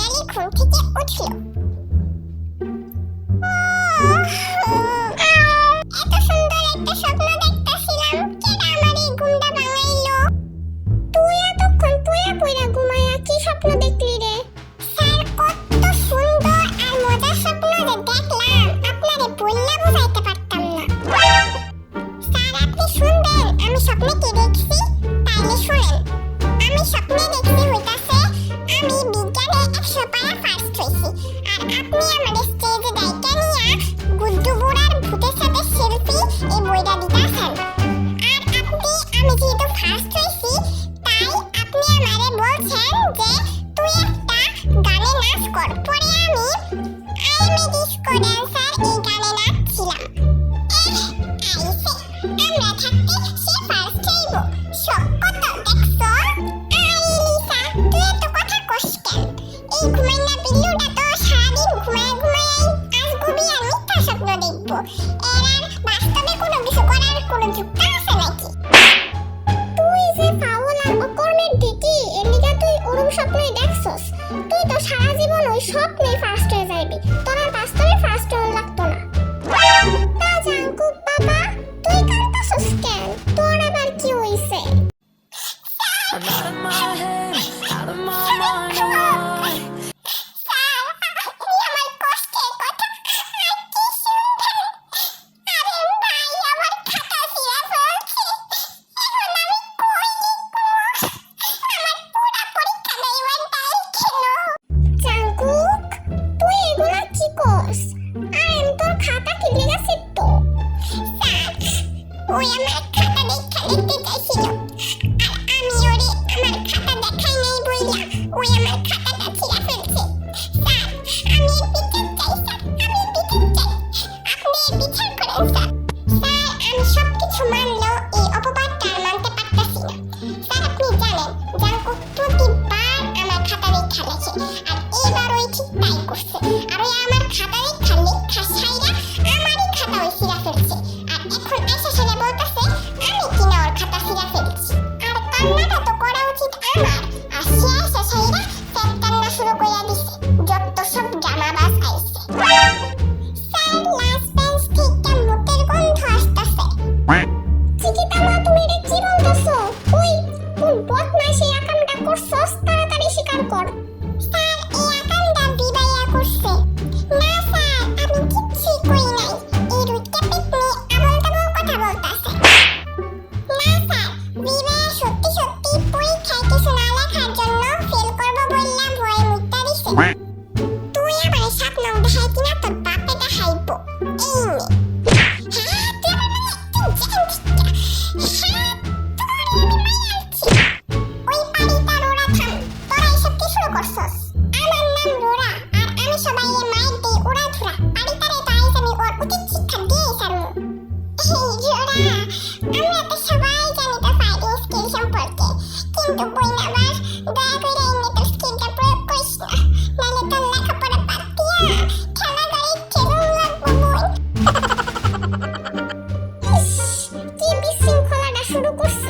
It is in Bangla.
ফাইনালি ঘুম থেকে উঠলো। এত সুন্দর একটা স্বপ্ন দেখতেছিলাম, কেডা আমার এই ঘুমটা ভাঙাইলো? তুই এতক্ষণ তুইয়া পইরা ঘুমায়া কি স্বপ্ন দেখলি রে? স্যার, কত সুন্দর আর মজার স্বপ্ন যে দেখলাম, আপনারে বললে বুঝাইতে পারতাম না। স্যার, আপনি শুনবেন আমি স্বপ্নে কি দেখছি? তাইলে শুনেন। আমি স্বপ্নে দেখছি হইতাছে আমি বিজ্ঞানে 100 পারা ফার্স্ট হইছি, আর আপনি আমাদের স্টেজে ডাইকা নিয়া গুড্ডু বুড়ার ভূতের সাথে সেলফি এই বইটা দিতাছেন। আর আমি যেহেতু ফার্স্ট হইছি, তাই আপনি আমারে বলছেন যে তুই একটা গানে নাচ কর। পরে আমি I M A disco dancer এই গানে নাচছিলাম। আইসে আমরা থাকতে সে ফার্স্ট হইব। সব কথা দেখছো? লিসা, তুই এত কথা কস কেন? এই ঘুমাইনা পিল্লুটা তো সারাদিন ঘুমায় ঘুমায় আজ ঘুমি আর মিথ্যা স্বপ্ন দেখবো। এর আর বাস্তবে কোনো কিছু করার কোনো যুক্তি আছে নাকি? তুই যে পাগল আর অকর্মের দিকি, এর লিগা তুই ওরম স্বপ্নই দেখছস। তুই তো সারা জীবন ওই স্বপ্নেই ফার্স্ট হয়ে যাইবি, তোর আর বাস্তবে ফার্স্ট হওয়া লাগতো না। তা জাঙ্কুক বাবা, তুই কাঁদতাছস কেন? তোর আবার কি হইছে? I'm out of my head, out of my mind, why? Sir, আপনি আমার কষ্টের কথা আর কি শুনবেন? আরে ভাই, আমার খাতা ছিঁড়া ফেলছে। এখন আমি কই লিখবো? আমার পুরা পরীক্ষা দেওয়ার তাই কেন? জাঙ্কুক, তুই এগুলা কি করস? আর আমি তোর খাতা কি লেগা ছিটতো? স্যার, ওই আমার খাতা দেখতে চাইছিল, আর আমি ওরে আমার খাতা দেখাই নাই বইলা ওই আমার খাতাটা ছিঁড়া ফেলছে। স্যার, আমি এর বিচার চাই। স্যার, আমি বিচার চাই। আপনি এর বিচার করেন স্যার। স্যার, আমি সবকিছু মানলেও এই অপবাদটা আর মানতে পারতাছি না। স্যার, আপনি জানেন জাঙ্কুক প্রতিবার আমার খাতা রেখা লেখে, আর এইবার ওই ঠিক তাই করছে। আর ওই আমার খাতা লেখা ছাইরা আমারই খাতা ওই ছিঁড়া ফেলছে, আর এখন এসে সেটা বলতেছে আমি কিনা ওর খাতা ছিঁড়া ফেলছি। আর কান্নাটা তো করা উচিত আমার, আর সে এসে ছাইরা ফের কান্না শুরু কইরা দিছে। যত সব জামাবাজ আইছে। স্যার, লাস্ট বেঞ্চ থেকে মুতের গন্ধ আসতেছে। চিকিতা মা, তুমি এটা কি বলতেছো? ওই কোন বদমাইশ এই আকামটা করছস? তাড়াতাড়ি স্বীকার কর। স্যার, এই আকামটা বিবাইয়া করছে। না স্যার, আমি কিচ্ছুই কই নাই। এই রুইটা পেটনি আবল তাবল কথা বলতাছে। না স্যার, বিবাইয়া সত্যি সত্যি পরীক্ষায় কিছু না লেখার জন্য ফেল করবো বললা ভয়ে মুইতা দিছে। তুই আমার স্বপ্ন দেখাই কিনা তোর বাপে দেখাইব। এই নে। হ্যাঁ, তুই আমার মানে একটু জানিস না। হ্যাঁ, তোরে আমি মাইরাছি। ওই পাড়িটা রোরা থাম, তোরা এসব কি শুরু করছস? আমার নাম রোরা, আর আমি সবাইকে মাইর দেই উড়া ধুরা। পাড়িটারে তো আইজ আমি ওর উচিত শিক্ষা দিয়ে সারমু। এই রোরা, আমরা তো সবাই জানি তোর ফাইটিং স্কিল সম্পর্কে, কিন্তু বইন আবার দয়া করে এমনি তোর স্কিলটা প্রয়োগ করিস না, নাহলে তোর লেখাপড়া বাদ দিয়া খেলা গাড়ি খেলুম লাগবো বই। ইস, কি বিশৃঙ্খলাটা শুরু করছে